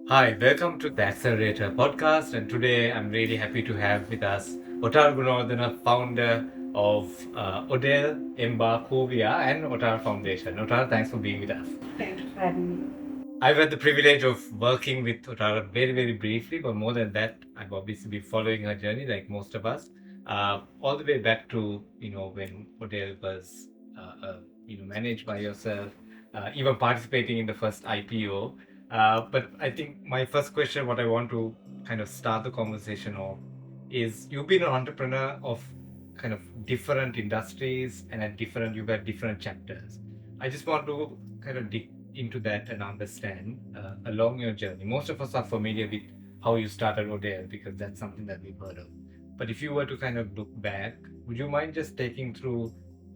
Hi, welcome to the AccelerateHer podcast. And today I'm really happy to have with us Otar Gunawardena, founder of Odell, Emba, Kovia, and Otar Foundation. Otar, thanks for being with us. Thank you for having me. I've had the privilege of working with Otar very, very briefly, but more than that, I've obviously been following her journey like most of us, all the way back to, when Odell was, managed by yourself, even participating in the first IPO. But I think my first question, what I want to kind of start the conversation of, is you've been an entrepreneur of kind of different industries and you've had different chapters. I just want to kind of dig into that and understand along your journey. Most of us are familiar with how you started Odell because that's something that we've heard of. But if you were to kind of look back, would you mind just taking through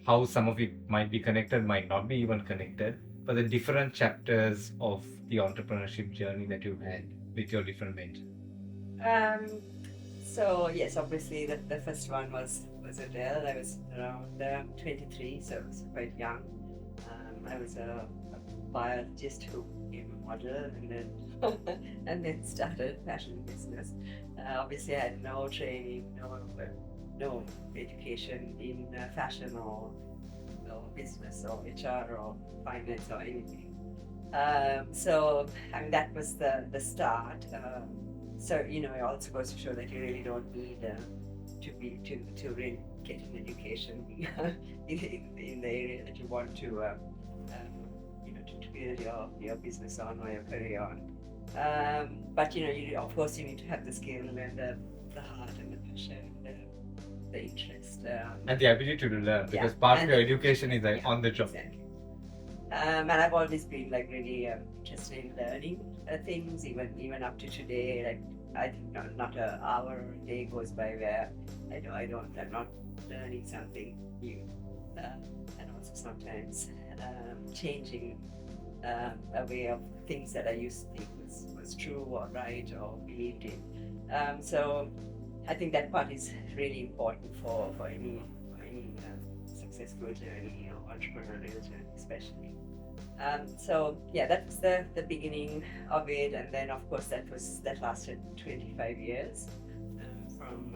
how some of it might be connected, might not be even connected, but the different chapters of the entrepreneurship journey that you've had with your different ventures? Um, so yes, obviously the first one was Adele. I was around 23, so I was quite young. I was a biologist who became a model and then and then started fashion business. Obviously, I had no training, no education in fashion or business or HR or finance or anything. So I mean that was the start. So it also goes to show that you really don't need to really get an education in the area that you want to build your business on or your career on. But of course you need to have the skill and the heart and the passion, the interest. And the ability to learn Yeah, because part of and your education is like yeah, on the job. exactly. And I've always been like really interested in learning things, even up to today. Like I think not an hour or a day goes by where I'm not learning something new, and also sometimes changing a way of things that I used to think was true or right or believed in. So I think that part is really important for any successful journey or entrepreneurial journey, especially. So yeah, that was the beginning of it, and then of course that lasted 25 years, from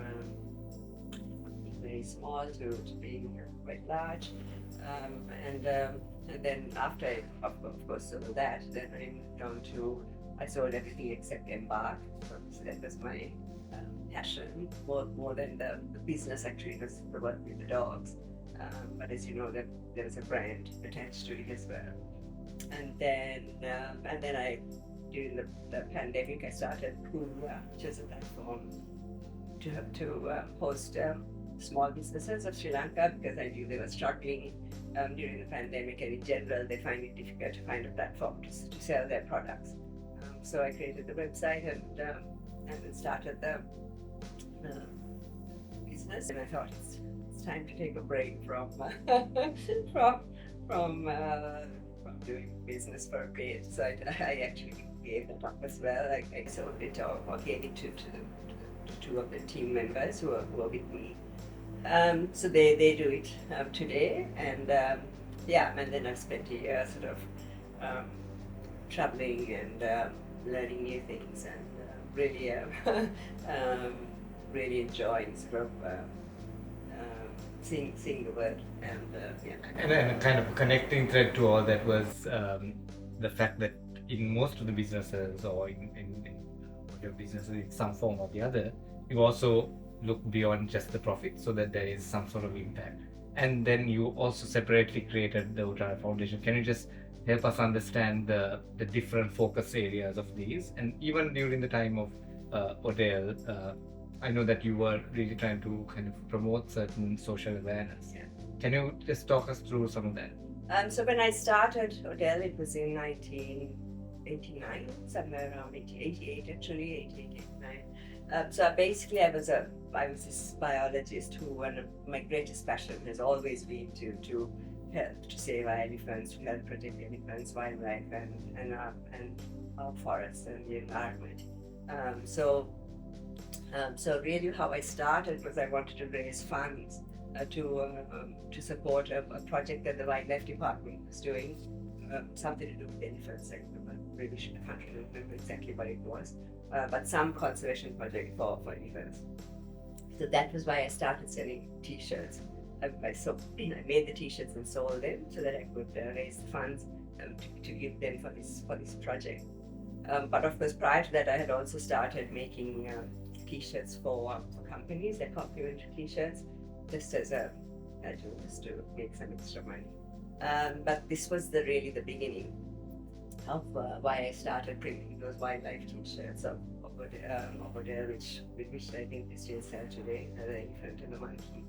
being very small to being quite large, and then after of course all that, then I moved on to I sold everything except Embark, so that was my passion more than the business actually, was the work with the dogs. But as you know, that there was a brand attached to it as well. And then I during the pandemic I started Pura, which is a platform to host small businesses of Sri Lanka, because I knew they were struggling during the pandemic, and in general they find it difficult to find a platform to sell their products. So I created the website and then started the business, and I thought it's time to take a break from from from uh, from doing business for a bit. So I actually gave that up as well. I sold it or gave it to two of the team members who are with me. So they do it today, and and then I've spent a year sort of um, traveling and learning new things, and really um, really enjoying sort of seeing the world, and yeah. And then a kind of connecting thread to all that was the fact that in most of the businesses or in your businesses in some form or the other, you also look beyond just the profit so that there is some sort of impact. And then you also separately created the Uttara Foundation. Can you just help us understand the different focus areas of these? And even during the time of Odell, I know that you were really trying to kind of promote certain social awareness. Yeah. Can you just talk us through some of that? So when I started Odell, it was in 1989, somewhere around 88 actually, 88, 89. So basically, I was this biologist who, one of my greatest passion has always been to help to save our elephants, to help protect elephants, wildlife, and our forests and the environment. So really, how I started was I wanted to raise funds to support a project that the wildlife department was doing, something to do with elephants. I can't really remember exactly what it was, but some conservation project for elephants. So that was why I started selling T-shirts. I made the T-shirts and sold them so that I could raise the funds to give them for this project. But of course, prior to that, I had also started making T-shirts for companies, like complimentary T-shirts, just as a just to make some extra money. But this was really the beginning of why I started printing those wildlife T-shirts over there, which I think they still sell today, the elephant and the monkey.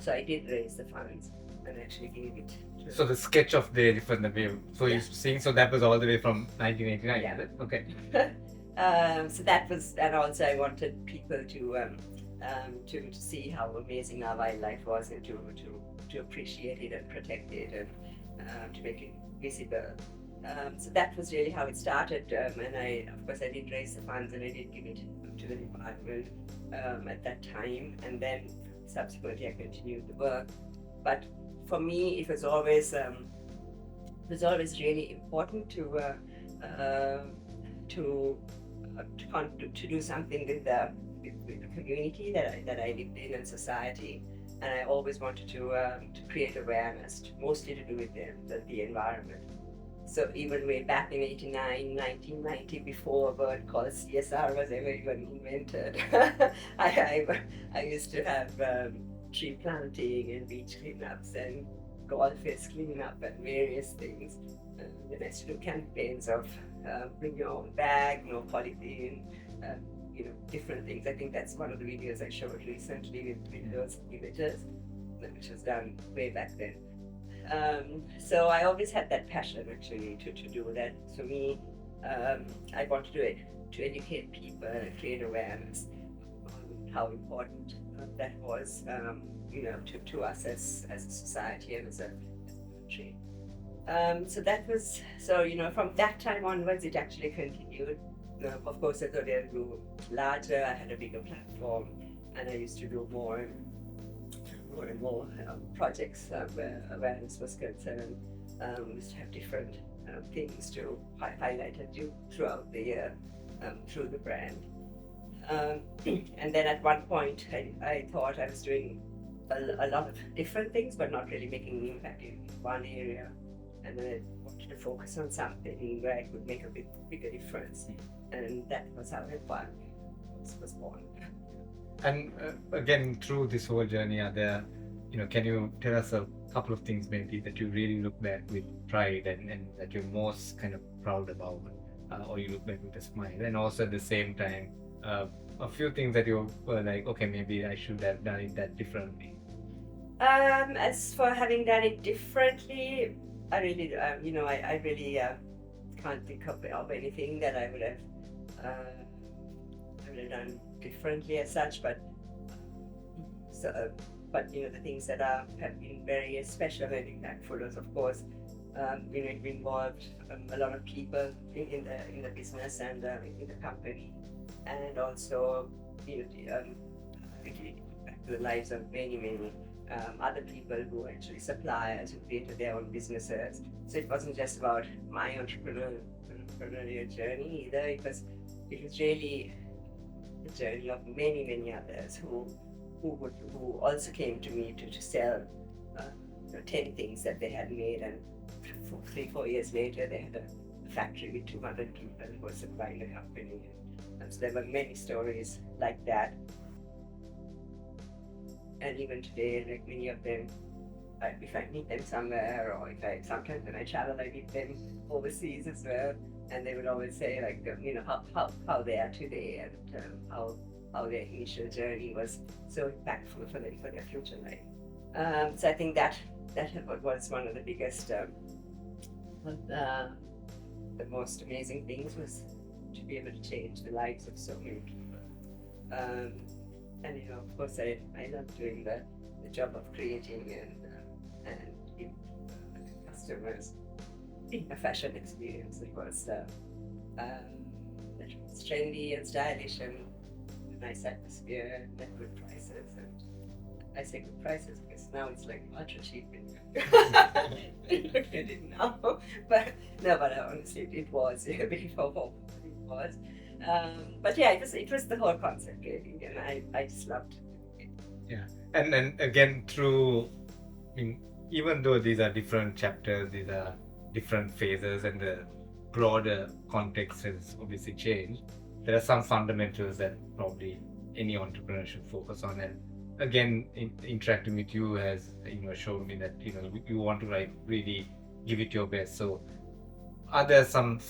So I did raise the funds and actually gave it to. So the sketch of the elephant, the wave. So Yeah. you're seeing, so that was all the way from 1989. Yeah. Is it? Okay. So that was, and also I wanted people to see how amazing our wildlife was and to appreciate it and protect it and to make it visible. So that was really how it started, and of course, I did raise the funds and I did give it to the department at that time, and then subsequently I continued the work. But for me, it was always really important to do something with the community that I lived in and society, and I always wanted to create awareness, mostly to do with the environment. So even way back in 1990, before a word called CSR was ever even invented, I used to have tree planting and beach cleanups and golfers cleanup and various things. Then I used to do campaigns of bring your own bag, no polythene, different things. I think that's one of the videos I showed recently with those images, which was done way back then. So I always had that passion actually to do that. For me, I wanted to educate people and create awareness on how important that was, to us as a society and as a country. From that time onwards, it actually continued. Of course, as they grew larger, I had a bigger platform, and I used to do more and more projects where awareness was concerned. We used to have different things to highlight and do throughout the year through the brand. And then at one point, I thought I was doing a lot of different things, but not really making an impact in one area. And then I wanted to focus on something where I could make a bigger difference. And that was how Empire was born. And again, through this whole journey, are there, can you tell us a couple of things maybe that you really look back with pride and that you're most kind of proud about, or you look back with a smile? And also at the same time, a few things that you were like, okay, maybe I should have done it that differently. As for having done it differently, I really, I really can't think of anything that I would have done differently as such. But the things that have been very special and impactful is, of course, it involved a lot of people in the business and in the company, and also back to the lives of many other people who actually suppliers who created their own businesses. So it wasn't just about my entrepreneurial journey either. It was really the journey of many others who also came to me to sell 10 things that they had made, and 3-4 years later they had a factory with 200 people who were supplying the company. And so there were many stories like that. And even today, like many of them, if I meet them somewhere, or sometimes when I travel, I meet them overseas as well, and they would always say like, how they are today, and how their initial journey was so impactful for their future life. So I think that was one of the biggest, the most amazing things, was to be able to change the lives of so many people. And of course, I love doing the job of creating and giving customers a fashion experience that was trendy and stylish and a nice atmosphere and at good prices. And I say good prices because now it's like ultra cheap when you look at it now. But no, but honestly, it was before it was. But yeah, it was the whole concept really, and I just loved it. Yeah, and again through, I mean, even though these are different chapters, these are different phases, and the broader context has obviously changed, there are some fundamentals that probably any entrepreneur should focus on. And again, interacting with you has, shown me that you want to like really give it your best. So are there some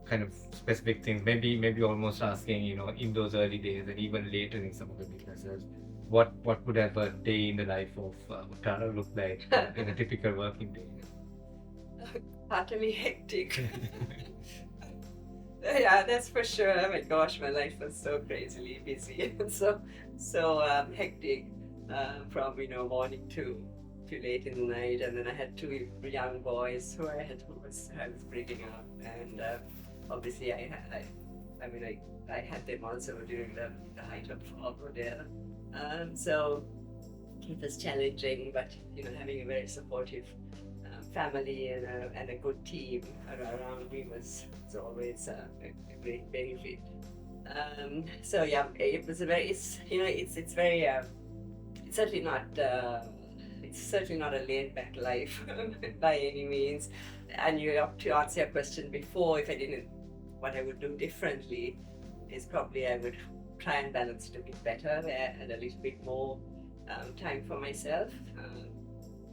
kind of specific things, maybe almost asking, in those early days and even later in some of the businesses, what would have a day in the life of Tara look like in a typical working day? Utterly hectic. Yeah, that's for sure. Oh my gosh, my life was so crazily busy and so hectic, from morning to late in the night, and then I had two young boys who I was bringing up, and obviously I had them also during the height of Rodale, so it was challenging, but having a very supportive family and a good team around me was always a great benefit. So yeah, it was a very it's very it's certainly not a laid back life by any means. And to answer your question before, if I didn't, what I would do differently is probably I would try and balance it a bit better there and a little bit more time for myself,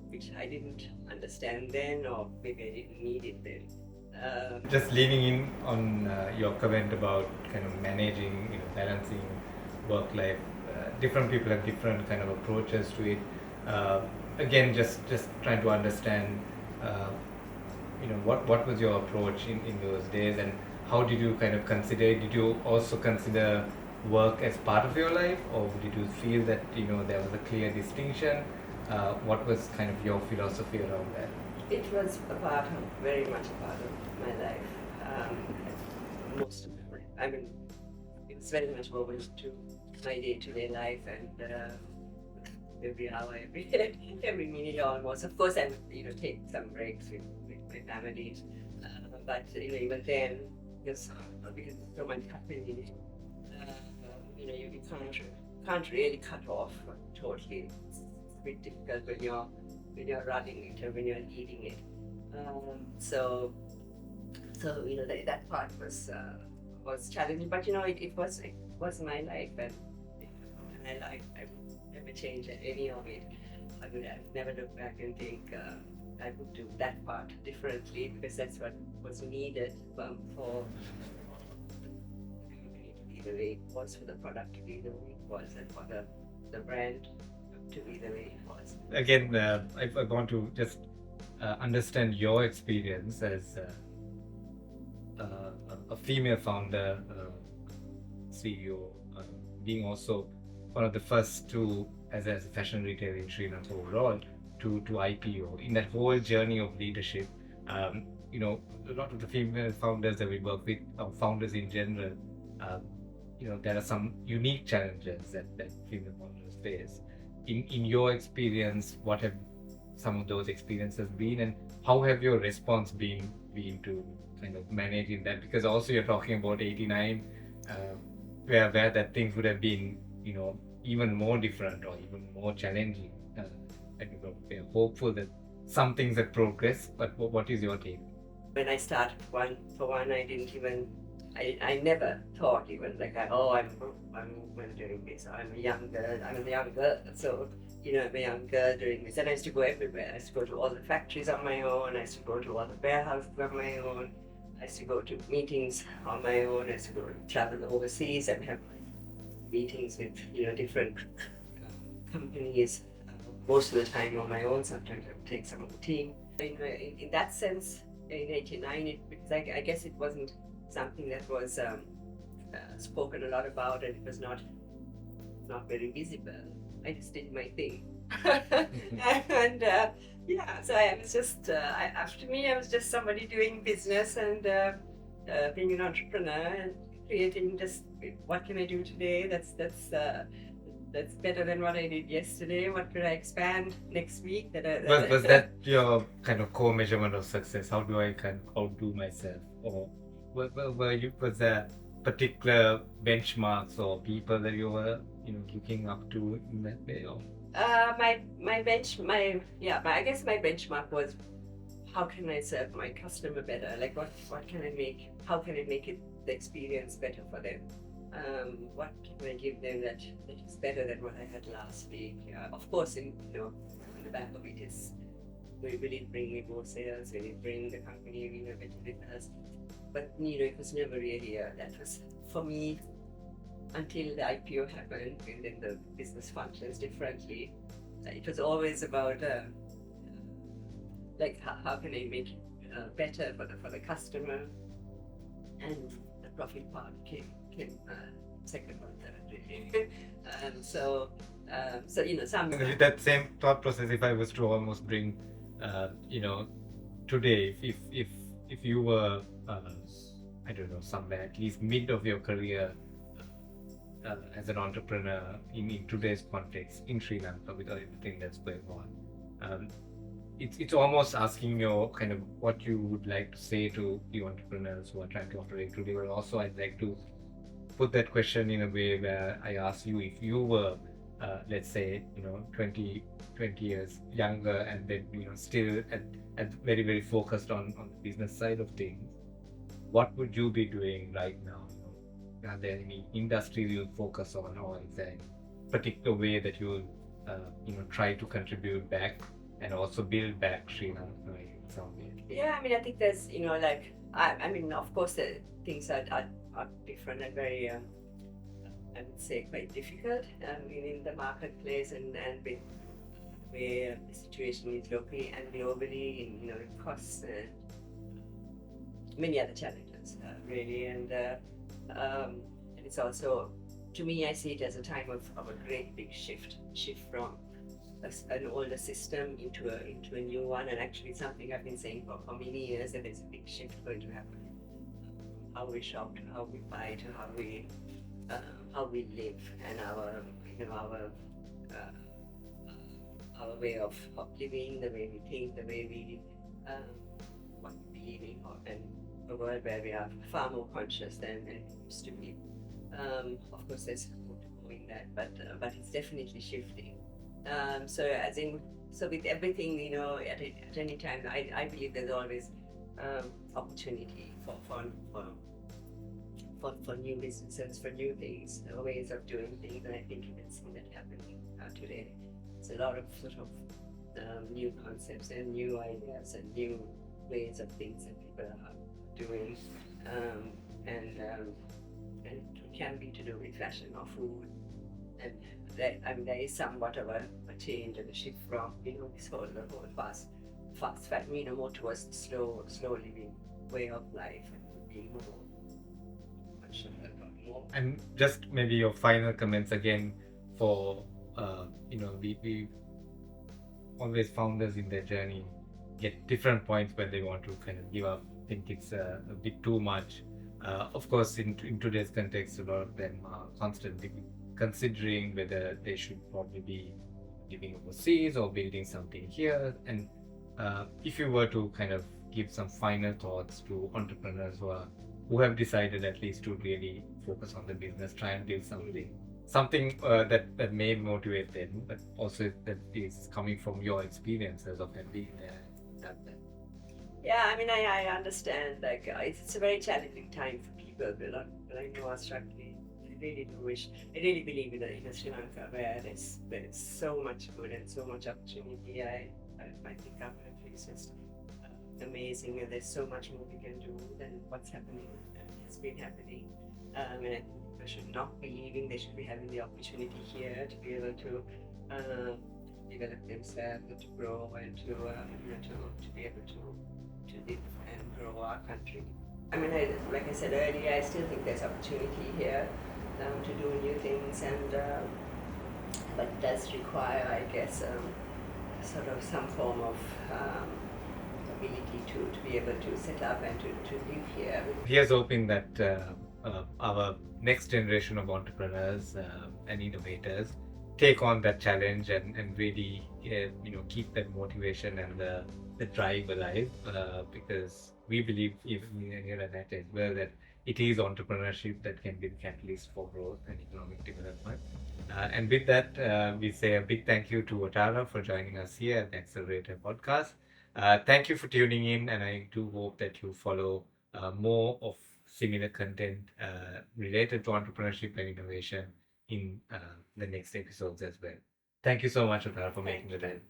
which I didn't understand then, or maybe I didn't need it then. Just leaning in on your comment about kind of managing, balancing work life. Different people have different kind of approaches to it. Again, just trying to understand, what was your approach in those days, and how did you kind of consider? Did you also consider work as part of your life, or did you feel that there was a clear distinction? What was kind of your philosophy around that? It was very much a part of my life. Most of it. I mean, it was very much woven into my day-to-day life, and every hour, every minute almost. Of course, I would take some breaks with my family, but even then, because there's so much happening, you can't really cut off totally. It's a bit difficult when you're running it or when you're leading it. So that part was challenging, but it was my life, and I would never change any of it. I would have never look back and think I would do that part differently, because that's what was needed for the way it was, for the product to be the way it was, and for the brand to be the way it was. Again, I want to just understand your experience as a female founder, CEO, being also one of the first to, as a fashion retailer in Sri Lanka overall, to IPO. In that whole journey of leadership, a lot of the female founders that we work with, founders in general, there are some unique challenges that female founders face. In your experience, what have some of those experiences been, and how have your response been to kind of managing that? Because also you're talking about 89, where that things would have been, even more different or even more challenging. And we're hopeful that some things have progressed, but what is your take? When I started I didn't even, I never thought even like, I'm doing this. I'm a young girl, so I'm a young girl doing this. And I used to go everywhere. I used to go to all the factories on my own. I used to go to all the warehouses on my own. I used to go to meetings on my own. I used to go travel overseas and have meetings with different companies. Most of the time on my own. Sometimes I would take some of the team. In that sense, in '89, because I guess it wasn't something that was spoken a lot about, and it was not very visible. I just did my thing, and so I was just after me, I was just somebody doing business and being an entrepreneur and creating just what can I do today. That's that's better than what I did yesterday. What could I expand next week? Was that your kind of core measurement of success? How do I kind of outdo myself? Or was there particular benchmarks or people that you were looking up to in that way? Or I guess my benchmark was how can I serve my customer better? Like what can I make? How can I make it the experience better for them? What can I give them that is better than what I had last week? Of course, in the back of it is will it bring me more sales? Will it bring the company better business? But it was never really that was for me until the IPO happened, and then the business functions differently. It was always about like how can I make it better for the customer, and the profit part came second or third really. Some with that same thought process, if I was to almost bring, today, if you were, I don't know, somewhere at least mid of your career as an entrepreneur in today's context in Sri Lanka with everything that's going on, it's almost asking you kind of what you would like to say to the entrepreneurs who are trying to operate today. But also, I'd like to put that question in a way where I ask you, if you were, let's say, 20 years younger, and then still at very very focused on the business side of things, what would you be doing right now? Are there any industries you'll focus on, or is there any particular way that you'll try to contribute back and also build back Sri Lanka in some way? Yeah, I think there's of course the things are different and very I would say quite difficult in the marketplace and with where the situation is locally and globally, in costs and many other challenges really, and it's also, to me, I see it as a time of a great big shift from an older system into a new one, and actually something I've been saying for many years, that there's a big shift going to happen. How we shop, to how we buy, to how we live, and our way of living, the way we think, the way we want to be living, and a world where we are far more conscious than it used to be. Of course, there's more to go in that, but it's definitely shifting. So with everything, at any time, I believe there's always opportunity for new businesses, for new things, ways of doing things, and I think you can see that happening today. It's a lot of sort of new concepts and new ideas and new ways of things that people are doing, and it can be to do with fashion or food, and there is somewhat of a change and a shift from the whole fast fashion, more towards the slow living way of life and being more conscious about more. And just maybe your final comments again for we always founders in their journey get different points where they want to kind of give up, think it's a bit too much. Of course, in today's context, a lot of them are constantly considering whether they should probably be living overseas or building something here. And if you were to kind of give some final thoughts to entrepreneurs who have decided at least to really focus on the business, try and build something that may motivate them, but also that is coming from your experiences of them being there, that. Yeah, I understand. Like, it's a very challenging time for people. A lot of people I know are struggling. I really do wish. I really believe in a Sri Lanka where there's so much good and so much opportunity. I think our country is just amazing, and there's so much more we can do than what's happening and has been happening. And I think people should not be leaving. They should be having the opportunity here to be able to develop themselves, to grow, and to be able to live and grow our country. Like I said earlier, I still think there's opportunity here to do new things, and but it does require, I guess, sort of some form of ability to be able to set up and to live here. Here's hoping that our next generation of entrepreneurs and innovators take on that challenge and really keep that motivation and the drive alive, because we believe even here at NET as well that it is entrepreneurship that can be the catalyst for growth and economic development. And with that, we say a big thank you to Otara for joining us here at the Accelerator podcast. Thank you for tuning in, and I do hope that you follow more of similar content related to entrepreneurship and innovation in the next episodes as well. Thank you so much, Otara, for making Thank the you. time.